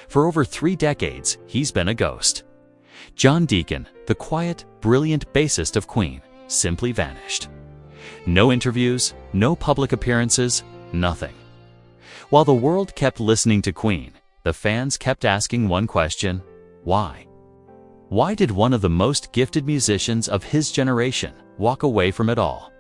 For over 3 decades, he's been a ghost. John Deacon, the quiet, brilliant bassist of Queen, simply vanished. No interviews, no public appearances, nothing. While the world kept listening to Queen, the fans kept asking one question: why? Why did one of the most gifted musicians of his generation walk away from it all?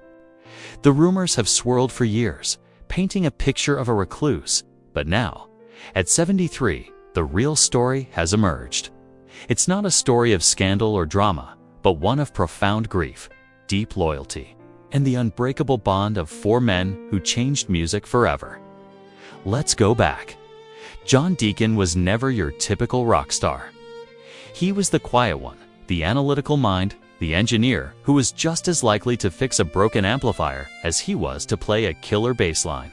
The rumors have swirled for years, painting a picture of a recluse, but now, at 73, the real story has emerged. It's not a story of scandal or drama, but one of profound grief, deep loyalty, and the unbreakable bond of 4 men who changed music forever. Let's go back. John Deacon was never your typical rock star. He was the quiet one, the analytical mind, the engineer who was just as likely to fix a broken amplifier as he was to play a killer bass line.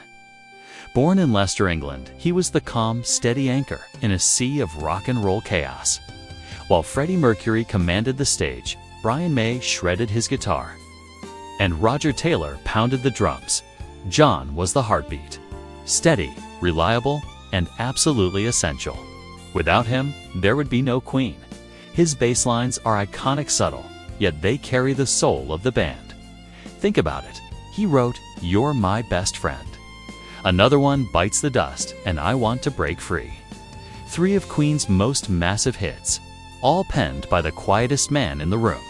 Born in Leicester, England, he was the calm, steady anchor in a sea of rock and roll chaos. While Freddie Mercury commanded the stage, Brian May shredded his guitar, and Roger Taylor pounded the drums, John was the heartbeat. Steady, reliable, and absolutely essential. Without him, there would be no Queen. His bass lines are iconic, subtle, yet they carry the soul of the band. Think about it. He wrote, "You're My Best Friend." Another one, "Bites the Dust," and "I Want to Break Free." 3 of Queen's most massive hits, all penned by the quietest man in the room.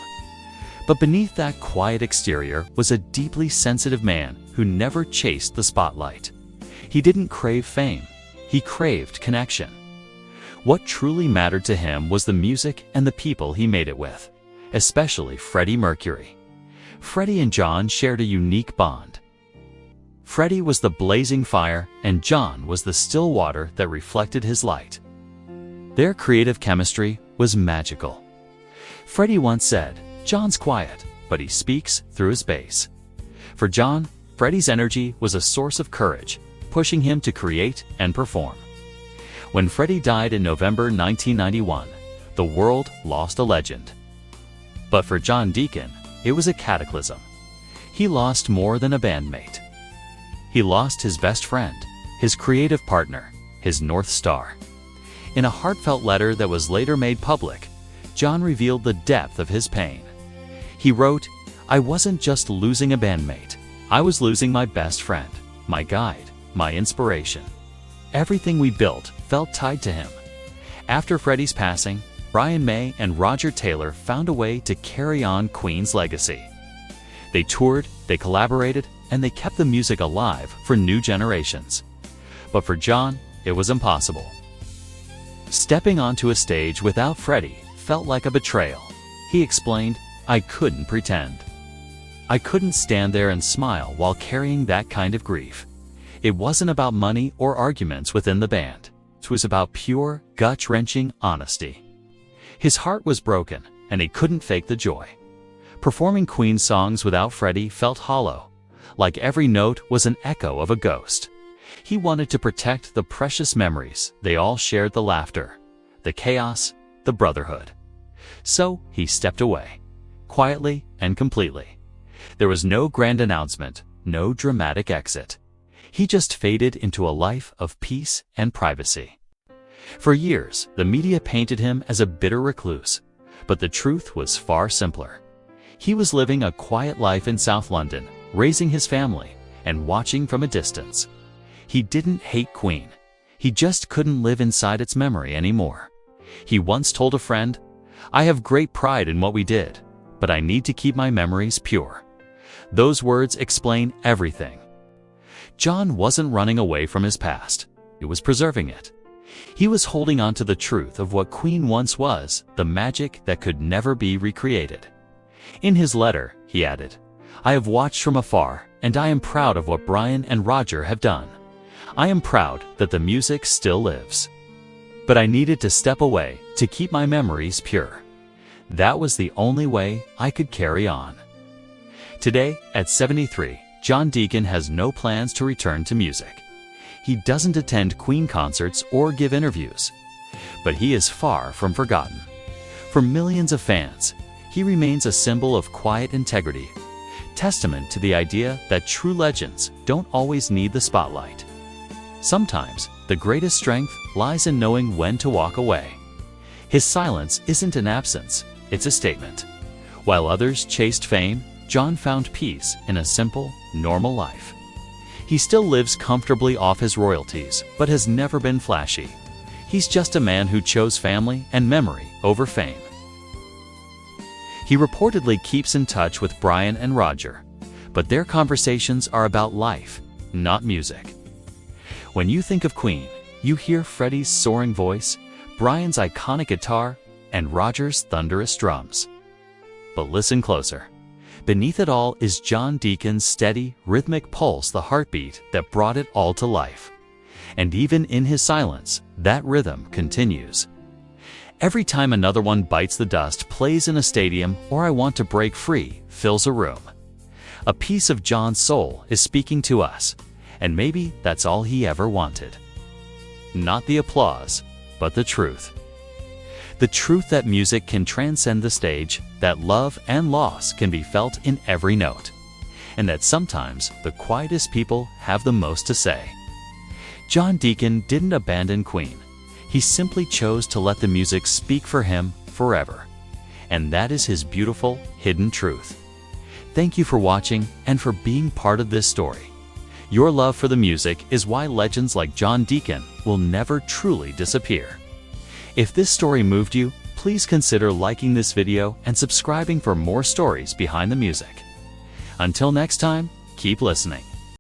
But beneath that quiet exterior was a deeply sensitive man who never chased the spotlight. He didn't crave fame. He craved connection. What truly mattered to him was the music and the people he made it with, especially Freddie Mercury. Freddie and John shared a unique bond. Freddie was the blazing fire, and John was the still water that reflected his light. Their creative chemistry was magical. Freddie once said, "John's quiet, but he speaks through his bass." For John, Freddie's energy was a source of courage, pushing him to create and perform. When Freddie died in November 1991, the world lost a legend. But for John Deacon, it was a cataclysm. He lost more than a bandmate. He lost his best friend, his creative partner, his North Star. In a heartfelt letter that was later made public, John revealed the depth of his pain. He wrote, "I wasn't just losing a bandmate. I was losing my best friend, my guide, my inspiration. Everything we built felt tied to him." After Freddie's passing, Brian May and Roger Taylor found a way to carry on Queen's legacy. They toured, they collaborated, and they kept the music alive for new generations. But for John, it was impossible. Stepping onto a stage without Freddie felt like a betrayal. He explained, "I couldn't pretend. I couldn't stand there and smile while carrying that kind of grief." It wasn't about money or arguments within the band. It was about pure, gut-wrenching honesty. His heart was broken, and he couldn't fake the joy. Performing Queen songs without Freddie felt hollow, like every note was an echo of a ghost. He wanted to protect the precious memories they all shared, the laughter, the chaos, the brotherhood. So he stepped away, quietly and completely. There was no grand announcement, no dramatic exit. He just faded into a life of peace and privacy. For years, the media painted him as a bitter recluse, but the truth was far simpler. He was living a quiet life in South London, raising his family and watching from a distance. He didn't hate Queen. He just couldn't live inside its memory anymore. He once told a friend, "I have great pride in what we did, but I need to keep my memories pure." Those words explain everything. John wasn't running away from his past. He was preserving it. He was holding on to the truth of what Queen once was, the magic that could never be recreated. In his letter, he added, "I have watched from afar, and I am proud of what Brian and Roger have done. I am proud that the music still lives. But I needed to step away to keep my memories pure. That was the only way I could carry on." Today, at 73, John Deacon has no plans to return to music. He doesn't attend Queen concerts or give interviews. But he is far from forgotten. For millions of fans, he remains a symbol of quiet integrity, testament to the idea that true legends don't always need the spotlight. Sometimes, The greatest strength lies in knowing when to walk away. His silence isn't an absence, it's a statement. While others chased fame, John found peace in a simple, normal life. He still lives comfortably off his royalties, but has never been flashy. He's just a man who chose family and memory over fame. He reportedly keeps in touch with Brian and Roger, but their conversations are about life, not music. When you think of Queen, you hear Freddie's soaring voice, Brian's iconic guitar, and Roger's thunderous drums. But listen closer. Beneath it all is John Deacon's steady, rhythmic pulse, the heartbeat that brought it all to life. And even in his silence, that rhythm continues. Every time Another One Bites the Dust plays in a stadium, or I Want to Break Free fills a room, a piece of John's soul is speaking to us, and maybe that's all he ever wanted. Not the applause, but the truth. The truth that music can transcend the stage, that love and loss can be felt in every note, and that sometimes the quietest people have the most to say. John Deacon didn't abandon Queen. He simply chose to let the music speak for him forever. And that is his beautiful, hidden truth. Thank you for watching and for being part of this story. Your love for the music is why legends like John Deacon will never truly disappear. If this story moved you, please consider liking this video and subscribing for more stories behind the music. Until next time, keep listening.